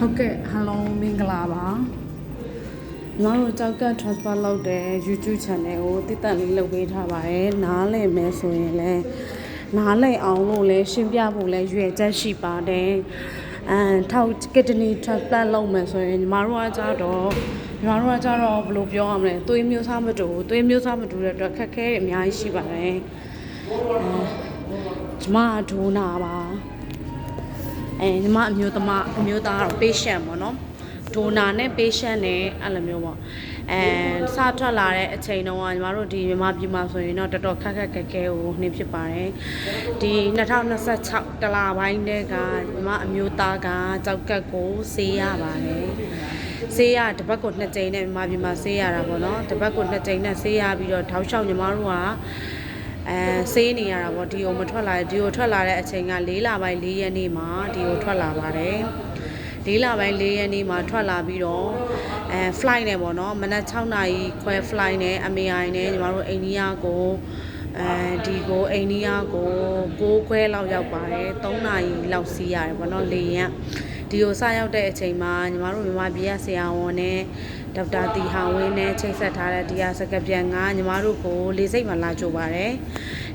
ဟုတ်ကဲ့ hello မင်္ဂလာပါညီမတို့ကြောက်က transfer လုပ်တဲ့ YouTube channel ကိုတည်တံ့လေးလုပ်ပေးထားပါတယ်နားလည်မယ်ဆိုရင်လည်းနားလည်အောင်လို့လည်းရှင်းပြဖို့လည်းရွေးချက်ရှိပါတယ်ထောက်ကစ်ဒနီ transplant လုပ်မယ်ဆိုရင်ညီမတို့ကကြတော့ဘယ်လိုပြောရမလဲသွေးမျိုးစားမတူတဲ့အတွက်ခက်ခဲအများကြီးရှိပါတယ်ညီမဒိုနာပါညီမအမျိုးသားကတော့ patient ပေါ့နော်ဒိုနာနဲ့ patient နဲ့အဲ့လိုမျိုးပေါ့စထွက်လာတဲ့အချိန်တုန်းကညီမတို့ဒီမြန်မာပြည်မှာဆိုရင်တော့တော်တော်ခက်ခဲကိုနှင်းဖြစ်ပါတယ်ဒီ2026တလပိုင်းတည်းကညီမအမျိုးသားကကြောက်ကတ်ကိုဆေးရပါတယ်ဆေးရတစ်ပတ်ကို2ကြိမ်နဲ့မြန်မာပြည်မှာဆေးရတာပေါ့နော်တစ်ပတ်ကို2ကြိမ်နဲ့ဆေးရပြီးတော့ထောက်လျှောက်ညီမတို့ကဆေးနေရတာပေါ့ဒီကိုမထွက်လာဒီကိုထွက်လာတဲ့အချိန်က4လပိုင်း4ရက်နေ့မှာဒီကိုထွက်လာပါတယ်4လပိုင်း4ရက်နေ့မှာထွက်လာပြီးတော့flight နဲ့ပေါ့နော်မနက်6နာရီခွဲ flight နဲ့ MAI နဲ့ညီမတို့အိန္ဒိယကိုဒီကိုအိန္ဒိယကို6ခွဲလောက်ရောက်ပါတယ်3နာရီလောက်စီးရတယ်ပေါ့နော်လေယာဉ်ဒီကိုစရောက်တဲ့အချိန်မှာညီမတို့မြန်မာပြည်ကဆရာဝန်နဲ့ဒေါက်တာတီဟာဝင်းနဲ့ချိတ်ဆက်ထားတဲ့ဒီဟာစကပြန်ကညီမတို့ကိုလေစိတ်မှာလာကြိုပါတယ်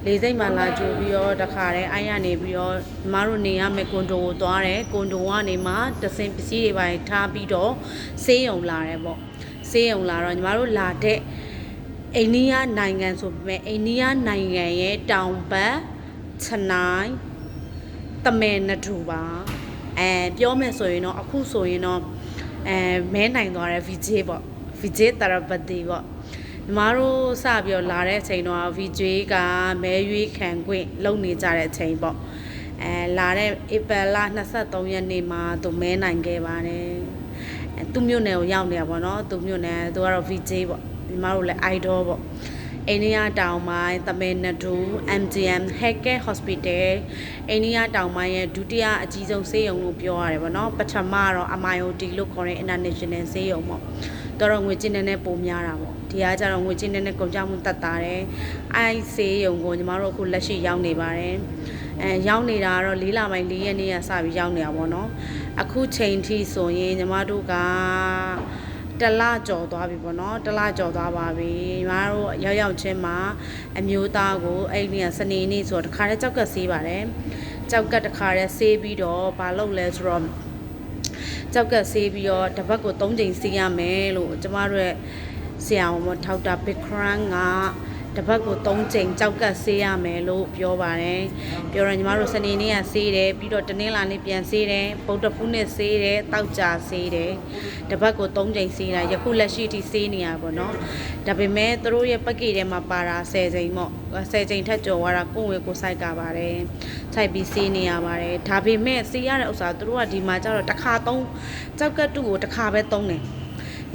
လေစိတ်မှာလာကြိုပြီးတော့တခါတည်းအိုင်ရနေပြီးတော့ညီမတို့နေရမယ့်ကွန်ဒိုကိုသွားတယ်ကွန်ဒိုကနေမှတဆင်ပစ္စည်းတွေပိုင်းထားပြီးတော့ဆေးရုံလာတယ်ပေါ့ဆေးရုံလာတော့ညီမတို့လာတဲ့အိန္ဒိယနိုင်ငံဆိုပေမဲ့အိန္ဒိယနိုင်ငံရဲ့တောင်ဘက်ချနိုင်တမဲနထူပါပြောမယ်ဆိုရင်တော့အခုဆိုရင်တော့မဲနိုင်သွားတဲ့ VJ ပေါ့ VJ therapy ပေါ့ညီမတို့စပြီးတော့လာတဲ့အချိန်တော့ VJ ကမဲရွေးခံခွင့်လုပ်နေကြတဲ့အချိန်ပေါ့လာတဲ့ဧပြီလ23ရက်နေ့မှာသူမဲနိုင်ခဲ့ပါတယ်သူမြို့နယ်ကိုရောက်နေတာပေါ့နော်သူမြို့နယ်သူကတော့ VJ ပေါ့ညီမတို့လည်း idol ပေါ့အိန္ဒိယတောင်ပိုင်းတမဲနဒူ MGM Healthcare Hospital အိန္ဒိယတောင်ပိုင်းရဲ့ဒုတိယအကြီးဆုံးဆေးရုံလို့ပြောရတယ်ပေါ့နော်ပထမတော့ MIOT လို့ခေါ်တဲ့ International ဆေးရုံပေါ့တော်ငွေချင်းနဲ့ပိုများတာပေါ့ဒီကကြတော့ငွေချင်းနဲ့ကုန်ကြမှုတက်တာတယ်အဲ့ဆေးရုံကိုညီမတို့အခုလက်ရှိရောက်နေပါတယ်ရောက်နေတာတော့4လပိုင်း4ရက်နေ့ကစပြီးရောက်နေတာပေါ့နော်အခုချိန်ထိဆိုရင်ညီမတို့ကတလကြော်သွားပြီပေါ့နော်တလကြော်သွားပါပြီညီမတို့ရောက်ချင်းမှာအမျိုးသားကိုအဲ့ဒီကစနေနေ့ဆိုတော့တခါတည်းကြောက်ကဆေးပါတယ်ကြောက်ကတခါတည်းဆေးပြီးတော့ဘာလုပ်လဲဆိုတော့ကြောက်ကဆေးပြီးတော့တစ်ပတ်ကို3ချိန်ဆေးရမယ်လို့ကျမတို့ရဲ့ဆရာဝန်ထောက်တာဘစ်ခရန်ကတစ်ပတ်ကို3ချိန်ကြောက်ကဆေးရမယ်လို့ပြောပါတယ်ပြောတော့ညီမတို့စနေနေ့ကဆေးတယ်ပြီးတော့တနင်္လာနေ့ပြန်ဆေးတယ်ဗုဒ္ဓဖူးနေ့ဆေးတယ်တောက်ကြဆေးတယ်တစ်ပတ်ကို3ချိန်ဆေးတာယခုလက်ရှိထိဆေးနေရပါတော့ဒါပေမဲ့သူတို့ရဲ့ပတ်ကေထဲမှာပါတာ10ချိန်ပေါ့10ချိန်ထက်ကျော်သွားတာကိုယ်ဝေကိုစိုက်ကပါတယ်စိုက်ပြီးဆေးနေရပါတယ်ဒါပေမဲ့ဆေးရတဲ့ဥစ္စာသူတို့ကဒီမှာကျတော့တစ်ခါသုံးကြောက်ကတူကိုတစ်ခါပဲသုံးတယ်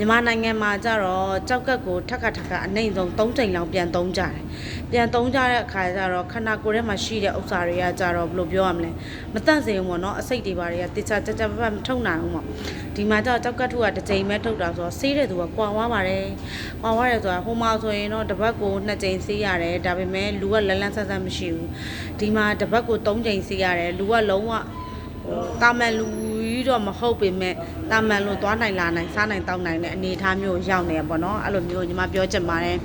မြန်မာနိုင်ငံမှာကျတော့ကြောက်ကတ်ကိုထက်အနှိမ့်ဆုံး3ချိန်လောက်ပြန်သုံးကြတယ်ပြန်သုံးကြတဲ့အခါကျတော့ခန္ဓာကိုယ်ထဲမှာရှိတဲ့ဥစ္စာတွေကကျတော့ဘယ်လိုပြောရမလဲမတန့်စေဘူးပေါ့နော်အစိတ်တွေပါတွေကတေချာကြကြမထုတ်နိုင်ဘူးပေါ့ဒီမှာကျတော့ကြောက်ကတ်ထုကတစ်ချိန်ပဲထုတ်တာဆိုတော့ဆေးတဲ့သူကကွာဝါပါတယ်ကွာဝါတယ်ဆိုတာဟိုမှာဆိုရင်တော့တစ်ပတ်ကို2ချိန်ဆေးရတယ်ဒါပေမဲ့လူကလန်းဆန်းဆန်းမရှိဘူးဒီမှာတစ်ပတ်ကို3ချိန်ဆေးရတယ်လူကလုံးဝတာမန်လူကြီးတော့မဟုတ်ပေမဲ့တာမန်လို့သွားနိုင်လာနိုင်စားနိုင်တောက်နိုင်တဲ့အနေအထားမျိုးရောက်နေရပေါ့နော်အဲ့လိုမျိုးညီမပြောချင်ပါတယ်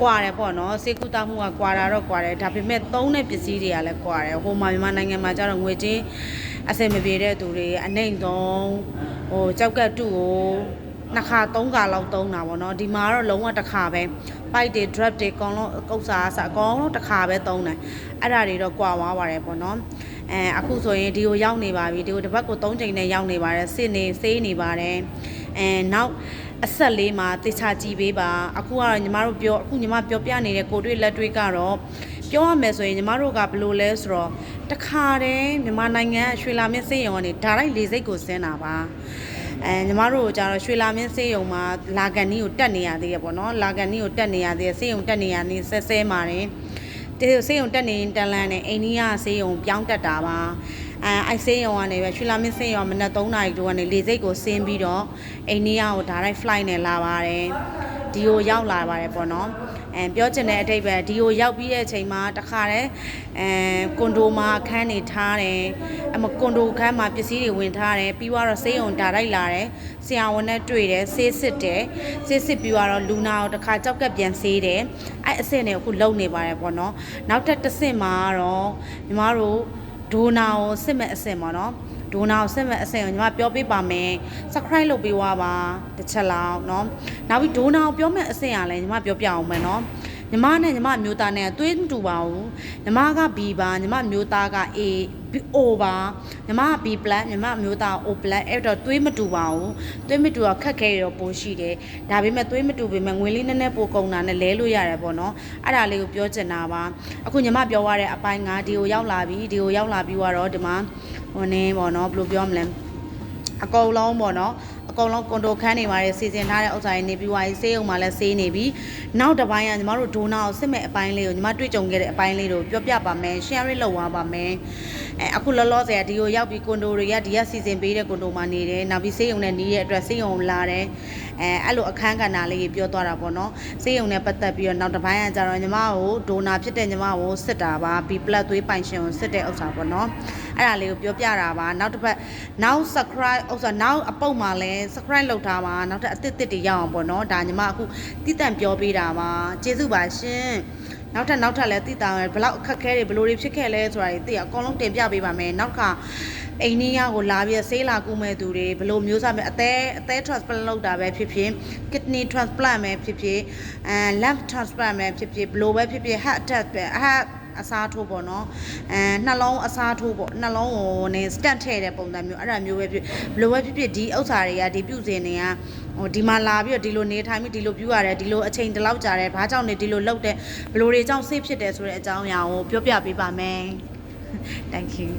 ကွာတယ်ပေါ့နော်စေကုသမှုကကွာတာတော့ကွာတယ်ဒါပေမဲ့သုံးတဲ့ပစ္စည်းတွေကလည်းကွာတယ်ဟိုမှာမြန်မာနိုင်ငံမှာကျတော့ငွေချင်းအစင်မပြေတဲ့သူတွေအနှိမ့်ဆုံးကြောက်ကတ်တူကို2ခါ3ခါလောက်သုံးတာပေါ့နော်ဒီမှာတော့လုံးဝတစ်ခါပဲ bite တွေ drop တွေအကုန်လုံးကုတ်စာအကုန်လုံးတစ်ခါပဲသုံးတယ်အဲ့ဒါတွေတော့ကွာသွားပါတယ်ပေါ့နော်အခုဆိုရင်ဒီကိုရောက်နေပါပြီဒီကိုတစ်ပတ်ကို3ချိန်နဲ့ရောက်နေပါတယ်စစ်နေဆေးနေပါတယ်နောက်အဆက်လေးမှာတေချာကြည့်ပေးပါအခုကတော့ညီမတို့အခုညီမပြောပြနေတဲ့ကိုတွေ့လက်တွေ့ကတော့ပြောရမယ်ဆိုရင်ညီမတို့ကဘယ်လိုလဲဆိုတော့တခါတည်းမြန်မာနိုင်ငံရွှေလာမင်းစေးရုံကနေဒါလိုက်လေစိတ်ကိုဆင်းတာပါညီမတို့ကျတော့ရွှေလာမင်းစေးရုံမှာလာကန်နီးကိုတက်နေရသေးရပေါ့နော်လာကန်နီးကိုတက်နေရသေးစေးရုံတက်နေရနေဆဲပါတယ်တေဆေးရုံတက်နေတန်လန်းနဲ့အိန္ဒိယဆေးရုံပြောင်းတက်တာပါအဲ့ဆေးရုံကနေပဲရွှေလာမင်းဆေးရုံမနက်3နာရီတိုးကနေလေဆိပ်ကိုဆင်းပြီးတော့အိန္ဒိယကို direct flight နဲ့လာပါတယ်ဒီကိုရောက်လာပါတယ်ပေါ့နော် ပြောချင်တဲ့အတိတ်ပဲဒီကိုရောက်ပြီးတဲ့အချိန်မှာတခါတည်းကွန်ဒိုမှာအခန်းနေထားတယ်ကွန်ဒိုခန်းမှာပစ္စည်းတွေဝင်ထားတယ်ပြီးတော့ဆေးရုံဒါလိုက်လာတယ်ဆရာဝန်နဲ့တွေ့တယ်ဆေးစစ်တယ်ဆေးစစ်ပြီးတော့လူနာကိုတခါကြောက်ကပ်ပြန်ဆေးတယ်အဲ့အဆင့်တွေအခုလုံနေပါတယ်ပေါ့နော်နောက်ထပ်တစ်ဆင့်မှာတော့ညီမတို့ဒိုနာကိုစစ်မဲ့အဆင့်ပေါ့နော်ဒိုနာကိုစစ်မဲ့အဆင့်ကိုညီမပြောပြပါမယ် subscribe လုပ်ပေးသွားပါတစ်ချက်လောက်เนาะနောက်ပြီးဒိုနာကိုပြောမဲ့အဆင့်ကလည်းညီမပြောပြအောင်မယ်เนาะညီမနဲ့ညီမမျိုးသားနဲ့သွေးမတူပါဘူးညီမက B ပါညီမမျိုးသားက A O ပါညီမက B+ ညီမမျိုးသား O+ အဲ့တော့သွေးမတူပါဘူးသွေးမတူတော့ခက်ခဲရတော့ပိုရှိတယ်ဒါပေမဲ့သွေးမတူပေမဲ့ငွေလေးနည်းနည်းပိုကုန်တာနဲ့လဲလို့ရတယ်ပေါ့နော်အဲ့ဒါလေးကိုပြောချင်တာပါအခုညီမပြောရတဲ့အပိုင်းကဒီကိုရောက်လာပြီဒီကိုရောက်လာပြီးတော့ဒီမှာဟိုနေပေါ့နော်ဘယ်လိုပြောမလဲအကုန်လုံးပေါ့နော်အကုန်လုံးကွန်ဒိုခန်းနေပါတယ်စီစဉ်ထားတဲ့ဥစ္စာတွေနေပြီးွားရေးဆေးရုံမှာလည်းဆေးနေပြီနောက်တစ်ပိုင်းကညီမတို့ဒိုနာကိုစစ်မဲ့အပိုင်းလေးကိုညီမတွေ့ကြုံခဲ့တဲ့အပိုင်းလေးကိုပြောပြပါမယ် share လုပ်သွားပါမယ်အခုလောလောဆယ်ဒီကိုရောက်ပြီးကွန်ဒိုတွေကဒီကစီစဉ်ပေးတဲ့ကွန်ဒိုမှာနေတယ်နောက်ပြီးဆေးရုံနဲ့နေရတဲ့အတွက်ဆေးရုံလာတယ်အဲ့လိုအခန်းကဏ္ဍလေးပြောသွားတာပေါ့နော်ဆေးရုံနဲ့ပတ်သက်ပြီးတော့နောက်တစ်ပိုင်းကကြတော့ညီမကိုဒိုနာဖြစ်တဲ့ညီမကိုစစ်တာပါ B+ သွေးပိုင်ရှင်ကိုစစ်တဲ့ဥစ္စာပေါ့နော်အဲ့ဒါလေးကိုပြောပြတာပါနောက်တစ်ပတ်နောက် subscribe ဥစ္စာနောက်အပုတ်မှာလဲ subscribe လုပ်ထားပါနောက်ထပ်အသစ်တွေရအောင်ပေါ့နော်ဒါညီမအခုတည်တံ့ပြောပေးတာပါကျေးဇူးပါရှင်နောက်ထပ်လည်းတည်တံ့ဘယ်လောက်အခက်ခဲတွေဘယ်လိုတွေဖြစ်ခဲ့လဲဆိုတာတွေသိအကုန်လုံးတင်ပြပေးပါမယ်နောက်ခါအိန္ဒိယကိုလာပြီးဆေးလာကူမဲ့သူတွေဘယ်လိုမျိုးစားမဲ့အသေး transplant လုပ်တာပဲဖြစ်ဖြစ် kidney transplant ပဲဖြစ်ဖြစ်lung transplant ပဲဖြစ်ဖြစ်ဘယ်လိုပဲဖြစ်ဖြစ် heart attack ပဲအစားထိုးပေါ့နော်နှလုံးအစားထိုးပေါ့နှလုံးကိုနေ stent ထည့်တဲ့ပုံစံမျိုးအဲ့ဒါမျိုးပဲဖြစ်ဘယ်လိုပဲဖြစ်ဖြစ်ဒီဥစ္စာတွေကဒီပြုစဉ်တွေကဟိုဒီမှာလာပြီးတော့ဒီလိုနေထိုင်ပြီးဒီလိုပြုရတယ်ဒီလိုအချိန်တလောက်ကြာတယ်ဘာကြောင့်နေဒီလိုလုပ်တယ်ဘယ်လိုတွေကြောင့်ဆေးဖြစ်တယ်ဆိုတဲ့အကြောင်းအရာကိုပြောပြပေးပါမယ် thank you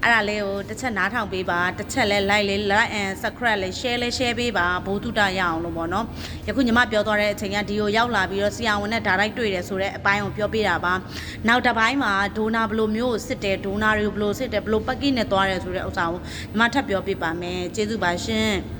အဲ့ဒါလေးကိုတစ်ချက်နားထောင်ပေးပါတစ်ချက်လဲ like လေး like and subscribe လေး share ပေးပါဘိုးတုတရအောင်လို့ပေါ့နော်ယခုညီမပြောသွားတဲ့အချိန်ကဒီကိုရောက်လာပြီးတော့ဆရာဝန်နဲ့ဒါလိုက်တွေ့တယ်ဆိုတဲ့အပိုင်းကိုပြောပြတာပါနောက်တစ်ပိုင်းမှာဒိုနာဘလိုမျိုးကိုစစ်တယ်ဒိုနာတွေကိုဘလိုစစ်တယ်ဘလိုပက်ကီနဲ့သွားတယ်ဆိုတဲ့ဥစ္စာကိုညီမထပ်ပြောပြပါမယ်ကျေးဇူးပါရှင်